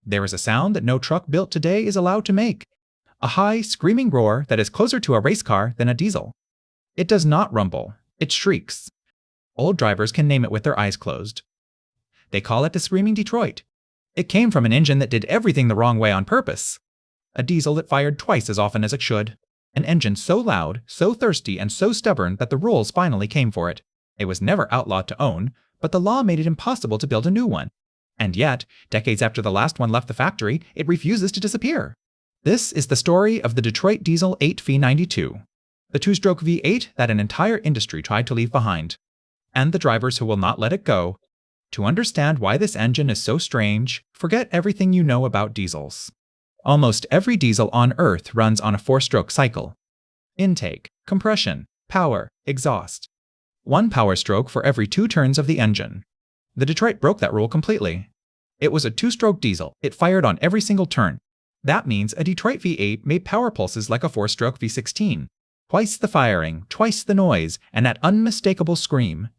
There is a sound that no truck built today is allowed to make. A high, screaming roar that is closer to a race car than a diesel. It does not rumble, it shrieks. Old drivers can name it with their eyes closed. They call it the Screaming Detroit. It came from an engine that did everything the wrong way on purpose. A diesel that fired twice as often as it should. An engine so loud, so thirsty, and so stubborn that the rules finally came for it. It was never outlawed to own, but the law made it impossible to build a new one. And yet, decades after the last one left the factory, it refuses to disappear. This is the story of the Detroit Diesel 8V92, the two-stroke V8 that an entire industry tried to leave behind, and the drivers who will not let it go. To understand why this engine is so strange, forget everything you know about diesels. Almost every diesel on Earth runs on a four-stroke cycle. Intake, compression, power, exhaust. One power stroke for every 2 turns of the engine. The Detroit broke that rule completely. It was a two-stroke diesel. It fired on every single turn. That means a Detroit V8 made power pulses like a 4-stroke V16. Twice the firing, twice the noise, and that unmistakable scream.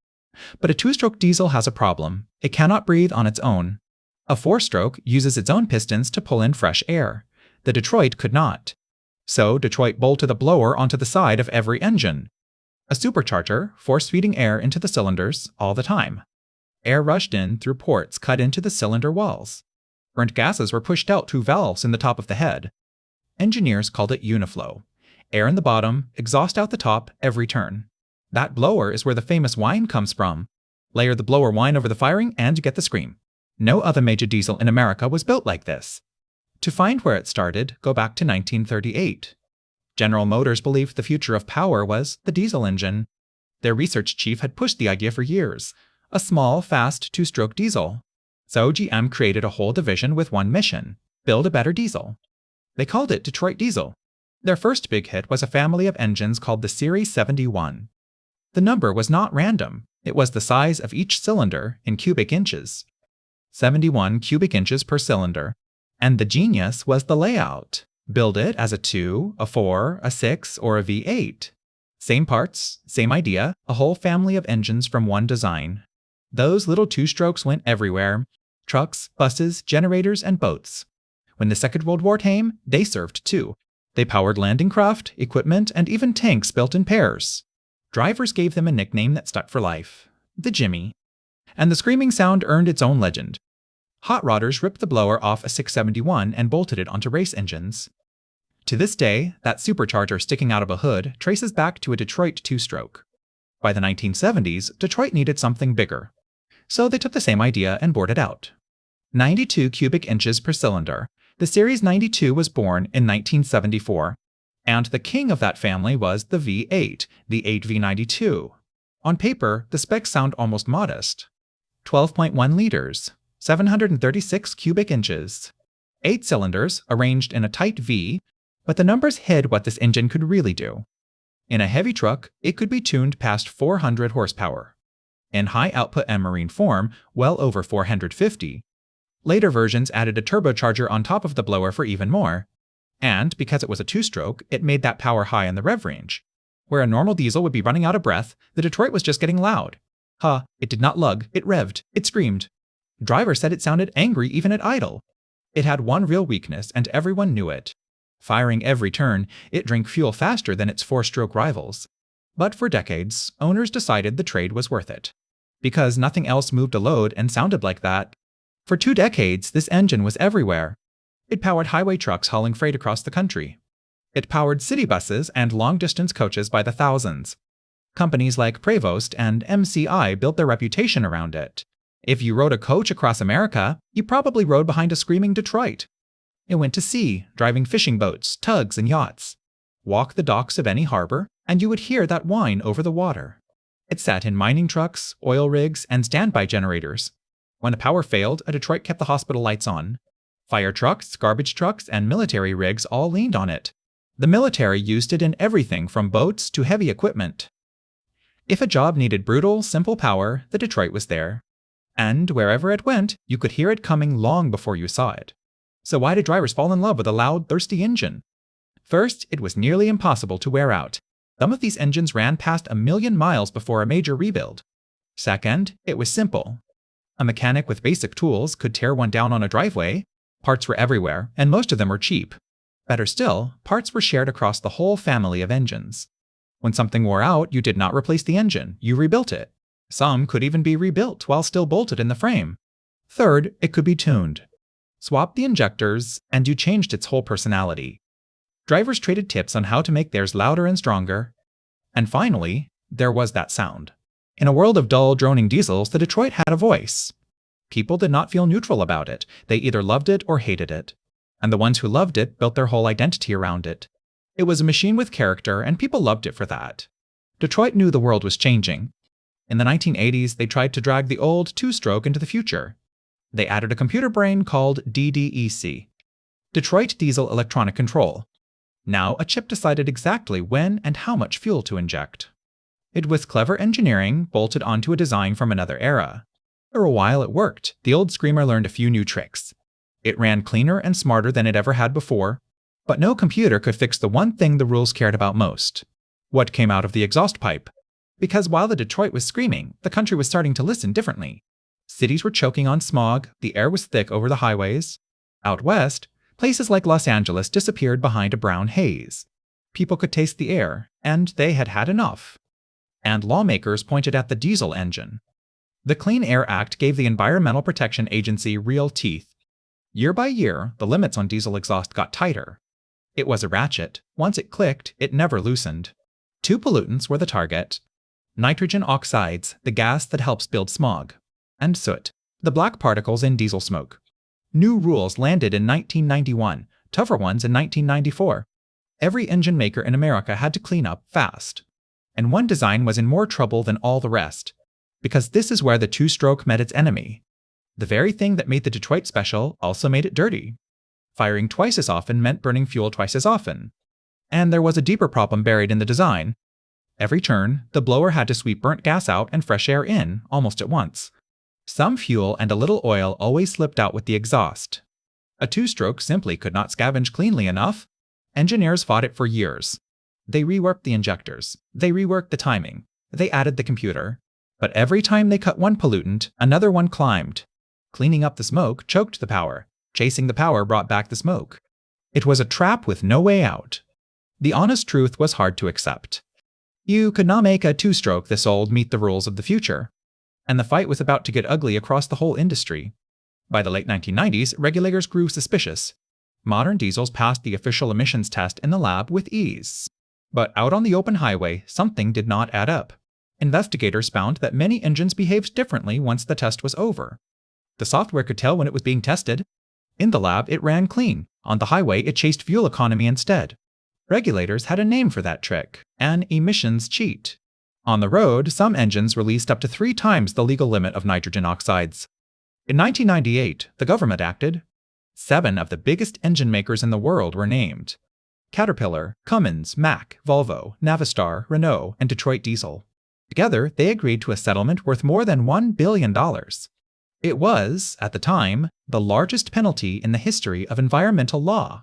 But a 2-stroke diesel has a problem. It cannot breathe on its own. A 4-stroke uses its own pistons to pull in fresh air. The Detroit could not. So Detroit bolted a blower onto the side of every engine. A supercharger, force-feeding air into the cylinders all the time. Air rushed in through ports cut into the cylinder walls. Burnt gases were pushed out through valves in the top of the head. Engineers called it uniflow. Air in the bottom, exhaust out the top every turn. That blower is where the famous whine comes from. Layer the blower whine over the firing and you get the scream. No other major diesel in America was built like this. To find where it started, go back to 1938. General Motors believed the future of power was the diesel engine. Their research chief had pushed the idea for years. A small, fast, 2-stroke diesel. So GM created a whole division with one mission: build a better diesel. They called it Detroit Diesel. Their first big hit was a family of engines called the Series 71. The number was not random. It was the size of each cylinder in cubic inches. 71 cubic inches per cylinder. And the genius was the layout. Build it as a 2, a 4, a 6, or a V8. Same parts, same idea, a whole family of engines from one design. Those little 2-strokes went everywhere. Trucks, buses, generators, and boats. When the Second World War came, they served too. They powered landing craft, equipment, and even tanks built in pairs. Drivers gave them a nickname that stuck for life: the Jimmy. And the screaming sound earned its own legend. Hot rodders ripped the blower off a 671 and bolted it onto race engines. To this day, that supercharger sticking out of a hood traces back to a Detroit 2-stroke. By the 1970s, Detroit needed something bigger. So they took the same idea and bored it out. 92 cubic inches per cylinder. The Series 92 was born in 1974. And the king of that family was the V8, the 8V92. On paper, the specs sound almost modest. 12.1 liters, 736 cubic inches. 8 cylinders, arranged in a tight V, but the numbers hid what this engine could really do. In a heavy truck, it could be tuned past 400 horsepower. In high-output and marine form, well over 450. Later versions added a turbocharger on top of the blower for even more. And because it was a 2-stroke, it made that power high in the rev range. Where a normal diesel would be running out of breath, the Detroit was just getting loud. It did not lug, it revved, it screamed. Drivers said it sounded angry even at idle. It had one real weakness, and everyone knew it. Firing every turn, it drank fuel faster than its 4-stroke rivals. But for decades, owners decided the trade was worth it. Because nothing else moved a load and sounded like that. For 2 decades, this engine was everywhere. It powered highway trucks hauling freight across the country. It powered city buses and long-distance coaches by the thousands. Companies like Prevost and MCI built their reputation around it. If you rode a coach across America, you probably rode behind a screaming Detroit. It went to sea, driving fishing boats, tugs, and yachts. Walk the docks of any harbor, and you would hear that whine over the water. It sat in mining trucks, oil rigs, and standby generators. When the power failed, a Detroit kept the hospital lights on. Fire trucks, garbage trucks, and military rigs all leaned on it. The military used it in everything from boats to heavy equipment. If a job needed brutal, simple power, the Detroit was there. And wherever it went, you could hear it coming long before you saw it. So why did drivers fall in love with a loud, thirsty engine? First, it was nearly impossible to wear out. Some of these engines ran past 1 million miles before a major rebuild. Second, it was simple. A mechanic with basic tools could tear one down on a driveway, Parts were everywhere, and most of them were cheap. Better still, parts were shared across the whole family of engines. When something wore out, you did not replace the engine, you rebuilt it. Some could even be rebuilt while still bolted in the frame. Third, it could be tuned. Swap the injectors, and you changed its whole personality. Drivers traded tips on how to make theirs louder and stronger. And finally, there was that sound. In a world of dull, droning diesels, the Detroit had a voice. People did not feel neutral about it. They either loved it or hated it. And the ones who loved it built their whole identity around it. It was a machine with character, and people loved it for that. Detroit knew the world was changing. In the 1980s, they tried to drag the old two-stroke into the future. They added a computer brain called DDEC, Detroit Diesel Electronic Control. Now, a chip decided exactly when and how much fuel to inject. It was clever engineering bolted onto a design from another era. For a while it worked. The old Screamer learned a few new tricks. It ran cleaner and smarter than it ever had before, but no computer could fix the one thing the rules cared about most: what came out of the exhaust pipe. Because while the Detroit was screaming, the country was starting to listen differently. Cities were choking on smog, the air was thick over the highways. Out west, places like Los Angeles disappeared behind a brown haze. People could taste the air, and they had had enough. And lawmakers pointed at the diesel engine. The Clean Air Act gave the Environmental Protection Agency real teeth. Year by year, the limits on diesel exhaust got tighter. It was a ratchet. Once it clicked, it never loosened. Two pollutants were the target: nitrogen oxides, the gas that helps build smog, and soot, the black particles in diesel smoke. New rules landed in 1991, tougher ones in 1994. Every engine maker in America had to clean up fast. And one design was in more trouble than all the rest, because this is where the two-stroke met its enemy. The very thing that made the Detroit special also made it dirty. Firing twice as often meant burning fuel twice as often. And there was a deeper problem buried in the design. Every turn, the blower had to sweep burnt gas out and fresh air in, almost at once. Some fuel and a little oil always slipped out with the exhaust. A two-stroke simply could not scavenge cleanly enough. Engineers fought it for years. They reworked the injectors. They reworked the timing. They added the computer. But every time they cut one pollutant, another one climbed. Cleaning up the smoke choked the power. Chasing the power brought back the smoke. It was a trap with no way out. The honest truth was hard to accept. You could not make a two-stroke this old meet the rules of the future. And the fight was about to get ugly across the whole industry. By the late 1990s, regulators grew suspicious. Modern diesels passed the official emissions test in the lab with ease. But out on the open highway, something did not add up. Investigators found that many engines behaved differently once the test was over. The software could tell when it was being tested. In the lab, it ran clean. On the highway, it chased fuel economy instead. Regulators had a name for that trick: an emissions cheat. On the road, some engines released up to 3 times the legal limit of nitrogen oxides. In 1998, the government acted. 7 of the biggest engine makers in the world were named: Caterpillar, Cummins, Mack, Volvo, Navistar, Renault, and Detroit Diesel. Together, they agreed to a settlement worth more than $1 billion. It was, at the time, the largest penalty in the history of environmental law.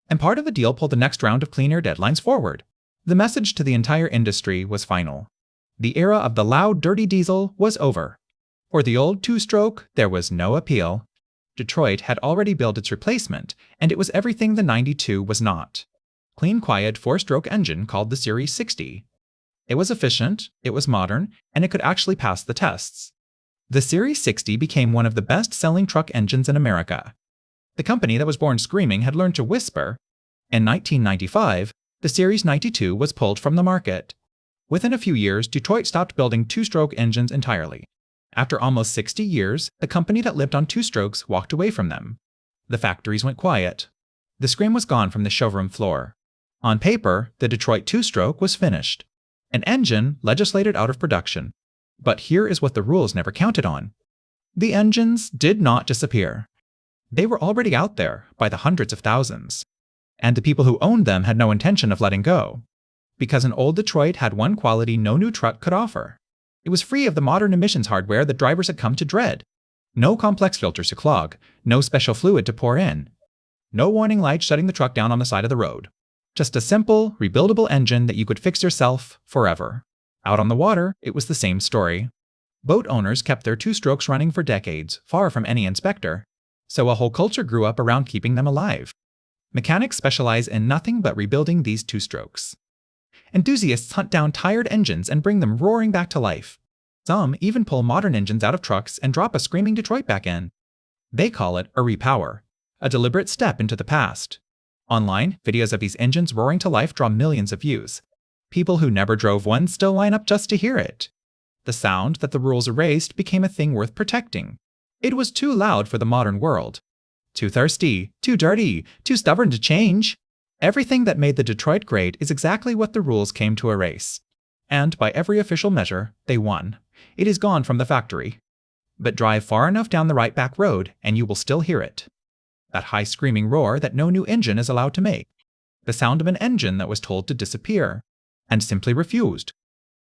And part of the deal pulled the next round of clean air deadlines forward. The message to the entire industry was final. The era of the loud, dirty diesel was over. For the old two-stroke, there was no appeal. Detroit had already built its replacement, and it was everything the 92 was not. Clean, quiet, 4-stroke engine called the Series 60. It was efficient, it was modern, and it could actually pass the tests. The Series 60 became one of the best-selling truck engines in America. The company that was born screaming had learned to whisper. In 1995, the Series 92 was pulled from the market. Within a few years, Detroit stopped building two-stroke engines entirely. After almost 60 years, the company that lived on two-strokes walked away from them. The factories went quiet. The scream was gone from the showroom floor. On paper, the Detroit two-stroke was finished. An engine legislated out of production. But here is what the rules never counted on. The engines did not disappear. They were already out there by the hundreds of thousands. And the people who owned them had no intention of letting go. Because an old Detroit had one quality no new truck could offer. It was free of the modern emissions hardware that drivers had come to dread. No complex filters to clog, no special fluid to pour in. No warning lights shutting the truck down on the side of the road. Just a simple, rebuildable engine that you could fix yourself forever. Out on the water, it was the same story. Boat owners kept their two-strokes running for decades, far from any inspector. So a whole culture grew up around keeping them alive. Mechanics specialize in nothing but rebuilding these two-strokes. Enthusiasts hunt down tired engines and bring them roaring back to life. Some even pull modern engines out of trucks and drop a screaming Detroit back in. They call it a repower, a deliberate step into the past. Online, videos of these engines roaring to life draw millions of views. People who never drove one still line up just to hear it. The sound that the rules erased became a thing worth protecting. It was too loud for the modern world. Too thirsty, too dirty, too stubborn to change. Everything that made the Detroit great is exactly what the rules came to erase. And by every official measure, they won. It is gone from the factory. But drive far enough down the right back road and you will still hear it. That high screaming roar that no new engine is allowed to make. The sound of an engine that was told to disappear, and simply refused.